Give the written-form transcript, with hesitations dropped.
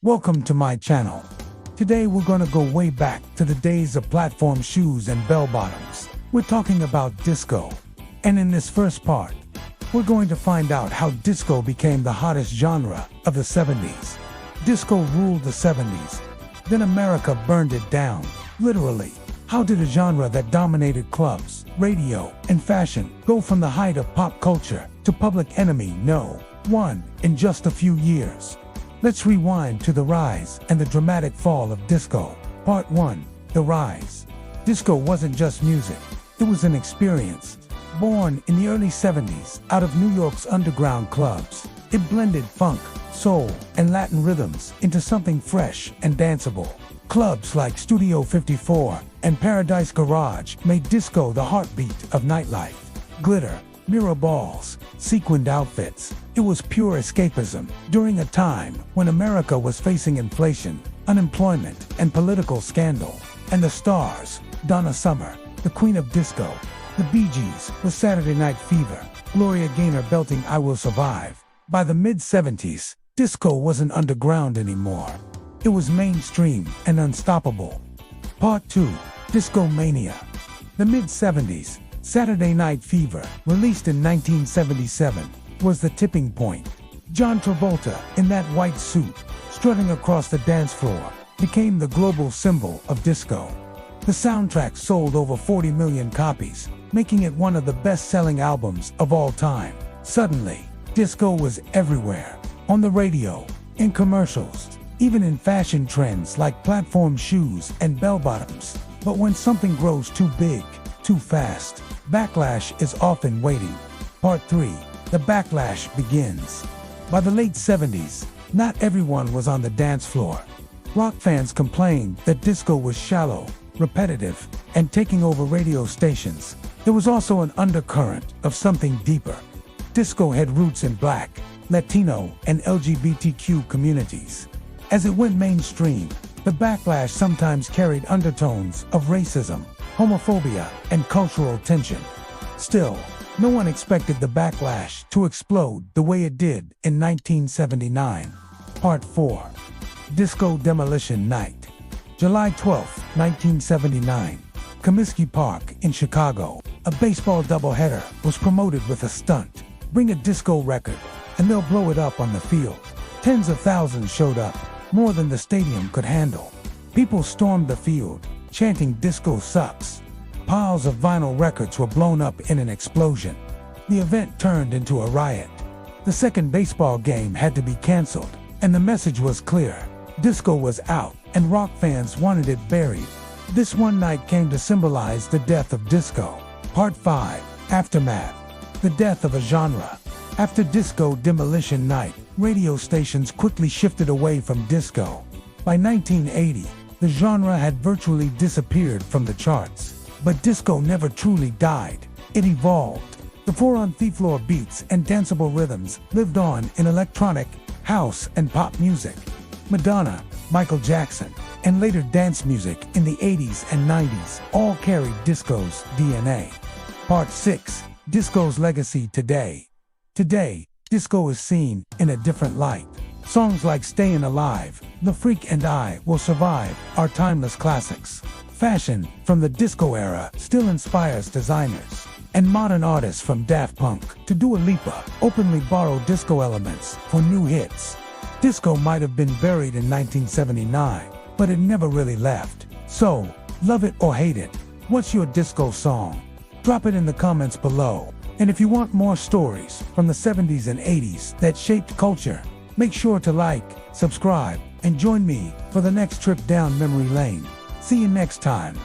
Welcome to my channel. Today we're gonna go way back to the days of platform shoes and bell-bottoms. We're talking about disco. And in this first part, we're going to find out how disco became the hottest genre of the 70s. Disco ruled the 70s. Then America burned it down, literally. How did a genre that dominated clubs, radio, and fashion go from the height of pop culture to Public Enemy No. 1 in just a few years? Let's rewind to the rise and the dramatic fall of disco. Part 1. The rise. Disco wasn't just music, it was an experience. Born in the early 70s out of New York's underground clubs, it blended funk, soul, and Latin rhythms into something fresh and danceable. Clubs like Studio 54 and Paradise Garage made disco the heartbeat of nightlife. Glitter, mirror balls, sequined outfits. It was pure escapism during a time when America was facing inflation, unemployment, and political scandal. And the stars, Donna Summer, the queen of disco, the Bee Gees with Saturday Night Fever, Gloria Gaynor belting I Will Survive. By the mid-70s, disco wasn't underground anymore. It was mainstream and unstoppable. Part 2. Disco Mania. The mid-70s, Saturday Night Fever, released in 1977, was the tipping point. John Travolta, in that white suit, strutting across the dance floor, became the global symbol of disco. The soundtrack sold over 40 million copies, making it one of the best-selling albums of all time. Suddenly, disco was everywhere, on the radio, in commercials, even in fashion trends like platform shoes and bell-bottoms. But when something grows too big, too fast, backlash is often waiting. Part 3. The backlash begins. By the late 70s, not everyone was on the dance floor. Rock fans complained that disco was shallow, repetitive, and taking over radio stations. There was also an undercurrent of something deeper. Disco had roots in Black, Latino, and LGBTQ communities. As it went mainstream, the backlash sometimes carried undertones of racism, homophobia, and cultural tension. Still, no one expected the backlash to explode the way it did in 1979. Part 4. Disco Demolition Night. July 12, 1979. Comiskey Park in Chicago. A baseball doubleheader was promoted with a stunt. Bring a disco record, and they'll blow it up on the field. Tens of thousands showed up, more than the stadium could handle. People stormed the field, chanting "Disco sucks." Piles of vinyl records were blown up in an explosion. The event turned into a riot. The second baseball game had to be canceled, and the message was clear. Disco was out, and rock fans wanted it buried. This one night came to symbolize the death of disco. Part 5. Aftermath. The death of a genre. After Disco Demolition Night, radio stations quickly shifted away from disco. By 1980, the genre had virtually disappeared from the charts. But disco never truly died. It evolved. The 4-on-3-floor beats and danceable rhythms lived on in electronic, house, and pop music. Madonna, Michael Jackson, and later dance music in the 80s and 90s all carried disco's DNA. Part 6. Disco's legacy today. Today, disco is seen in a different light. Songs like Stayin' Alive, The Freak and I Will Survive are timeless classics. Fashion from the disco era still inspires designers. And modern artists from Daft Punk to Dua Lipa openly borrow disco elements for new hits. Disco might have been buried in 1979, but it never really left. So, love it or hate it, what's your disco song? Drop it in the comments below. And if you want more stories from the 70s and 80s that shaped culture, make sure to like, subscribe, and join me for the next trip down memory lane. See you next time.